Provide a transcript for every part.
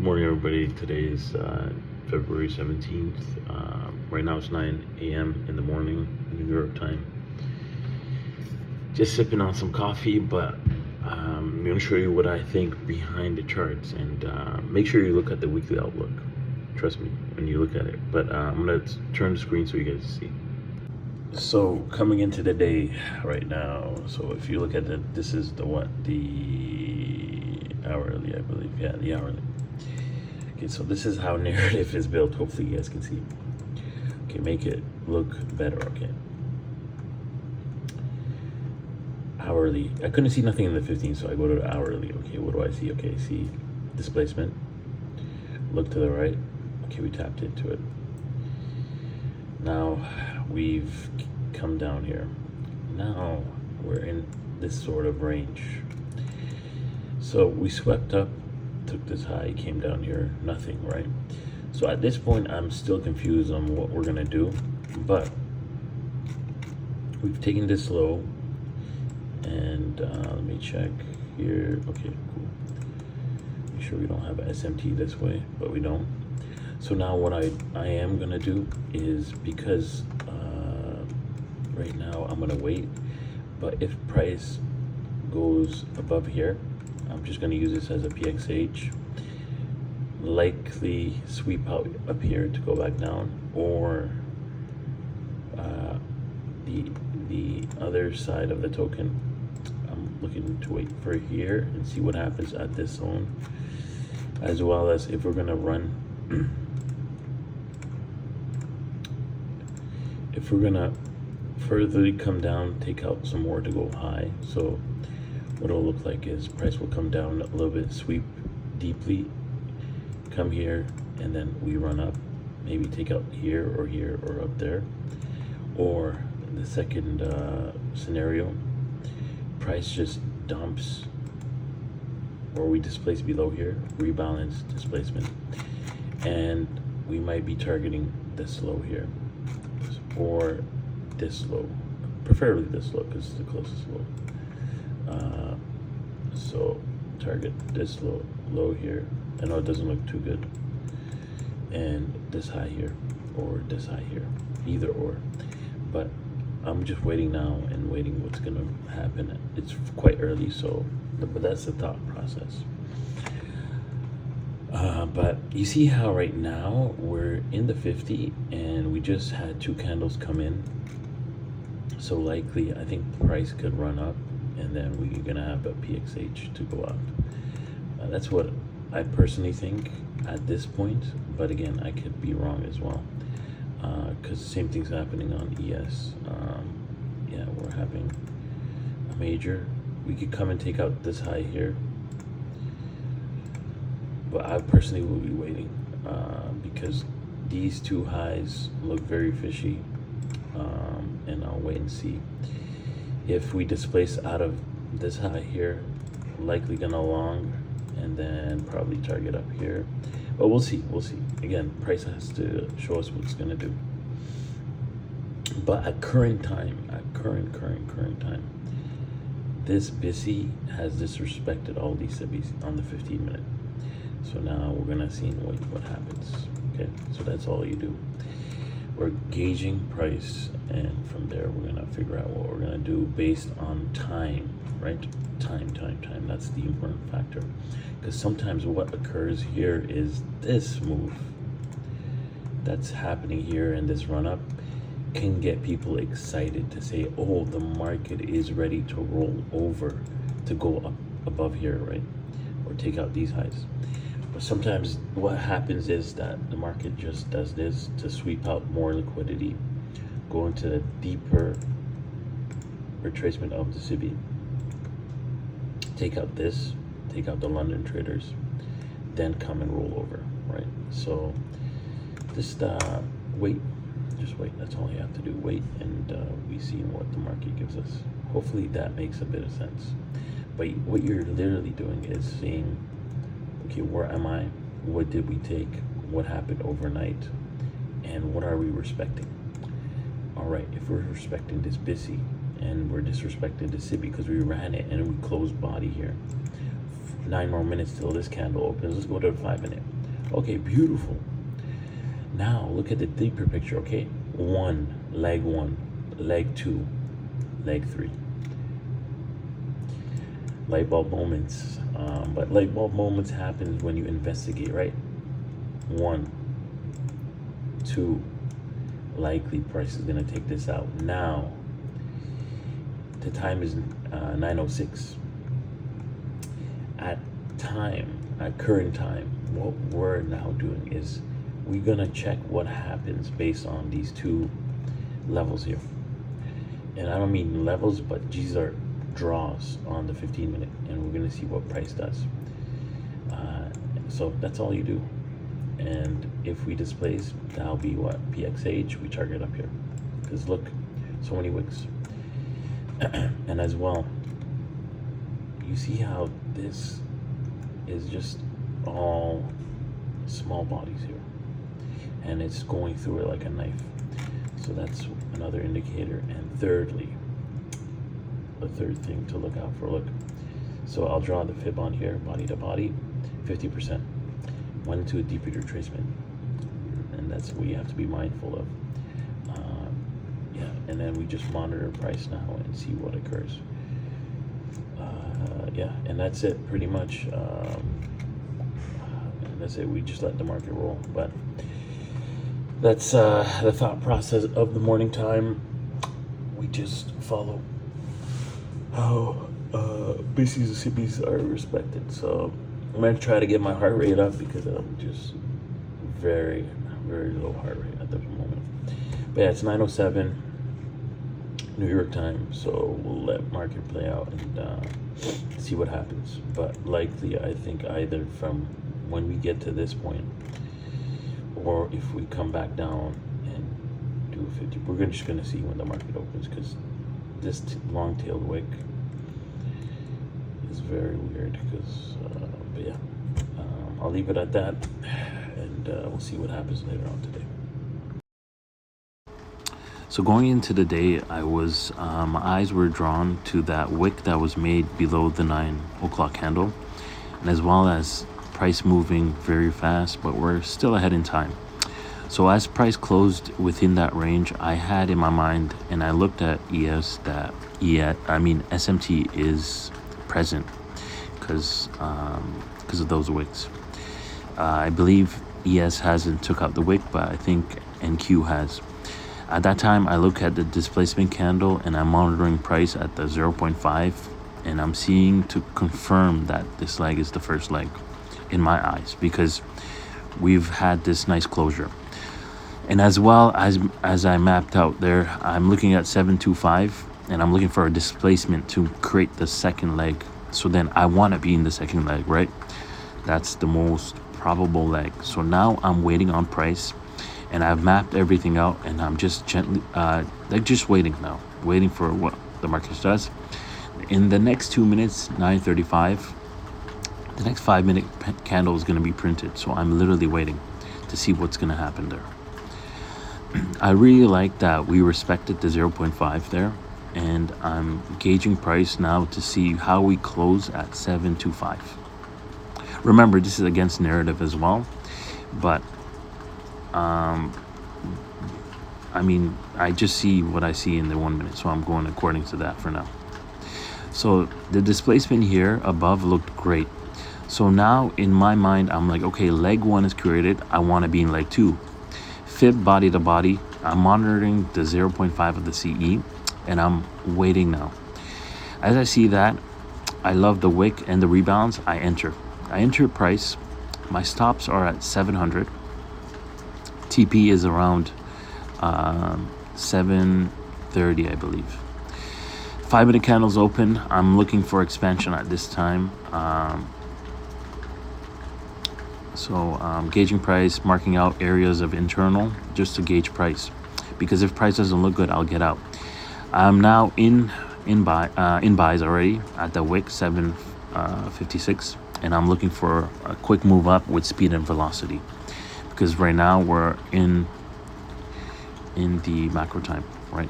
Morning, everybody. Today is February 17th. Right now it's 9 a.m. in the morning, New York time. Just sipping on some coffee, but I'm going to show you what I think behind the charts, and make sure you look at the weekly outlook. Trust me when you look at it. But I'm going to turn the screen so you guys see. So coming into the day right now, so if you look at this is the hourly, I believe. Yeah, the hourly. Okay, so this is how narrative is built. Hopefully you guys can see. Okay, make it look better. Okay, hourly. I couldn't see nothing in the 15, so I go to the hourly. Okay, what do I see? Okay, see displacement. Look to the right. Okay, we tapped into it. Now we've come down here. Now we're in this sort of range. So we swept up, took this high, came down here, nothing, right? So at this point, I'm still confused on what we're gonna do, but we've taken this low, and let me check here. Okay, cool. Make sure we don't have an SMT this way, but we don't. So now what I am gonna do is, because right now I'm gonna wait, but if price goes above here, I'm just going to use this as a PXH, likely sweep out up here to go back down, or the other side of the token. I'm looking to wait for here and see what happens at this zone, as well as if we're going to run, if we're going to further come down, take out some more to go high. So what it'll look like is price will come down a little bit, sweep deeply, come here, and then we run up, maybe take out here or up there. Or the second scenario, price just dumps, or we displace below here, rebalance displacement, and we might be targeting this low here, or this low, preferably this low because it's the closest low. So target this low here. I know it doesn't look too good, and this high here, or this high here, either or. But I'm just waiting now and waiting what's gonna happen. It's quite early, so but that's the thought process. But you see how right now we're in the 50, and we just had two candles come in. So likely, I think price could run up, and then we're gonna have a PXH to go out. That's what I personally think at this point, but again, I could be wrong as well, because the same thing's happening on ES. Yeah, we're having a major. We could come and take out this high here, but I personally will be waiting, because these two highs look very fishy, and I'll wait and see. If we displace out of this high here, likely gonna long, and then probably target up here. But we'll see. Again, price has to show us what it's gonna do. But at current time, time, this BISI has disrespected all these subbies on the 15 minute. So now we're gonna see what happens. Okay, so that's all you do. We're gauging price, and from there we're gonna figure out what we're gonna do based on time, right? Time. That's the important factor, because sometimes what occurs here is this move that's happening here in this run up can get people excited to say, oh, the market is ready to roll over, to go up above here, right? Or take out these highs. But sometimes what happens is that the market just does this to sweep out more liquidity, go into the deeper retracement of the SIBI, take out this, take out the London traders, then come and roll over, right? So just wait, that's all you have to do, wait, and we see what the market gives us. Hopefully that makes a bit of sense. But what you're literally doing is seeing, okay, where am I? What did we take? What happened overnight? And what are we respecting? All right, if we're respecting this BISI and we're disrespecting the SIBI because we ran it and we closed body here, 9 more minutes till this candle opens. Let's go to the 5 minute. Okay, beautiful. Now look at the deeper picture. Okay, one, leg two, leg three. Light bulb moments. But light bulb moments happens when you investigate, right? 1, 2, likely price is gonna take this out. Now, the time is 9:06. At current time, what we're now doing is we're gonna check what happens based on these two levels here. And I don't mean levels, but these are draws on the 15-minute, and we're gonna see what price does. So that's all you do. And if we displace, that'll be what? PXH, we target up here. Because look, so many wicks. And as well, you see how this is just all small bodies here. And it's going through it like a knife. So that's another indicator. And thirdly, the third thing to look out for, look. So I'll draw the fib on here, body to body, 50%. Went into a deeper retracement. And that's what you have to be mindful of. Yeah, and then we just monitor price now and see what occurs. Yeah, and that's it pretty much. And that's it, we just let the market roll. But that's the thought process of the morning time. We just follow how BCs and CBs are respected. So I'm gonna try to get my heart rate up because I'm just very, very low heart rate at the moment. But yeah, it's 9:07 New York time, so we'll let market play out and see what happens. But likely, I think either from when we get to this point, or if we come back down and do a 50, we're just gonna see when the market opens, because this long-tailed wick is very weird. Because, but yeah, I'll leave it at that, and we'll see what happens later on today. So going into the day, I was my eyes were drawn to that wick that was made below the 9 o'clock candle, and as well as price moving very fast, but we're still ahead in time. So as price closed within that range, I had in my mind, and I looked at ES, that SMT is present because of those wicks. I believe ES hasn't took out the wick, but I think NQ has. At that time, I look at the displacement candle and I'm monitoring price at the 0.5, and I'm seeing to confirm that this leg is the first leg in my eyes, because we've had this nice closure. And as well as I mapped out there, I'm looking at 725 and I'm looking for a displacement to create the second leg. So then I want to be in the second leg, right? That's the most probable leg. So now I'm waiting on price, and I've mapped everything out, and I'm just gently just waiting now, waiting for what the market does. In the next 2 minutes, 9:35, the next 5-minute candle is going to be printed. So I'm literally waiting to see what's going to happen there. I really like that we respected the 0.5 there, and I'm gauging price now to see how we close at 725. Remember, this is against narrative as well, but I just see what I see in the 1 minute, so I'm going according to that for now. So the displacement here above looked great. So now in my mind, I'm like, okay, leg 1 is created. I want to be in leg 2. Fib body to body. I'm monitoring the 0.5 of the CE, and I'm waiting now. As I see that, I love the wick and the rebounds. I enter price. My stops are at 700. TP is around 730, I believe. 5-minute candles open. I'm looking for expansion at this time. So gauging price, marking out areas of internal just to gauge price, because if price doesn't look good, I'll get out. I'm now in buys already at the wick 756, and I'm looking for a quick move up with speed and velocity, because right now we're in the macro time, right?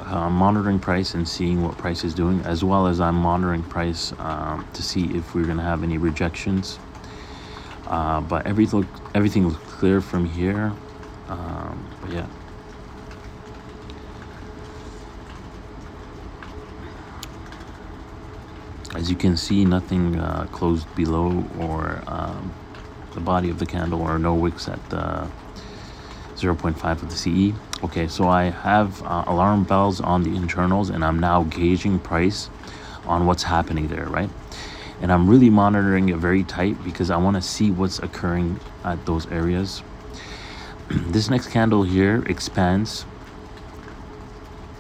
I'm monitoring price and seeing what price is doing, as well as I'm monitoring price to see if we're going to have any rejections. But everything looks clear from here. But yeah. As you can see, nothing closed below or the body of the candle, or no wicks at the 0.5 of the CE. Okay, so I have alarm bells on the internals, and I'm now gauging price on what's happening there, right? And I'm really monitoring it very tight because I want to see what's occurring at those areas. This next candle here expands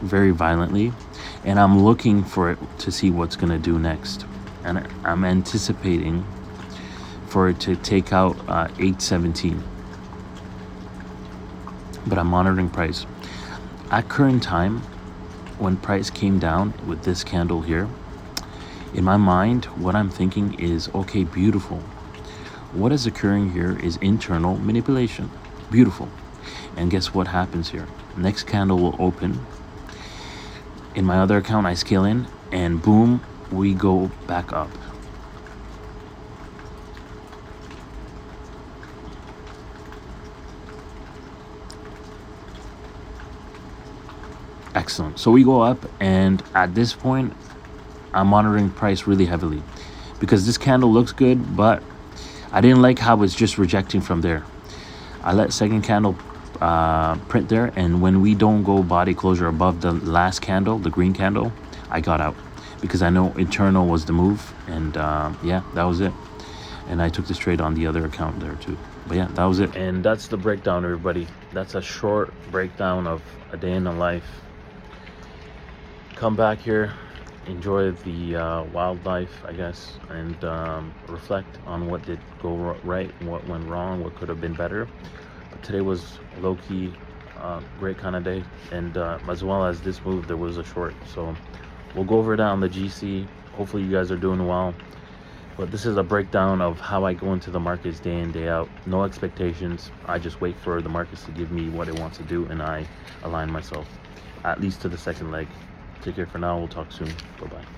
very violently, and I'm looking for it to see what's going to do next. And I'm anticipating for it to take out 817. But I'm monitoring price. At current time, when price came down with this candle here, in my mind, what I'm thinking is, okay, beautiful. What is occurring here is internal manipulation. Beautiful. And guess what happens here? Next candle will open. In my other account, I scale in, and boom, we go back up. Excellent. So we go up, and at this point, I'm monitoring price really heavily because this candle looks good, but I didn't like how it's just rejecting from there. I let second candle print there, and when we don't go body closure above the last candle, the green candle, I got out because I know internal was the move. And yeah, that was it. And I took this trade on the other account there too. But yeah, that was it. And that's the breakdown, everybody. That's a short breakdown of a day in the life. Come back here, enjoy the wildlife, I guess, and reflect on what did go right, what went wrong, what could have been better. But today was low-key great kind of day, and as well as this move, there was a short. So we'll go over that on the GC. Hopefully you guys are doing well. But this is a breakdown of how I go into the markets day in, day out. No expectations. I just wait for the markets to give me what it wants to do, and I align myself, at least to the second leg. Take care for now. We'll talk soon. Bye-bye.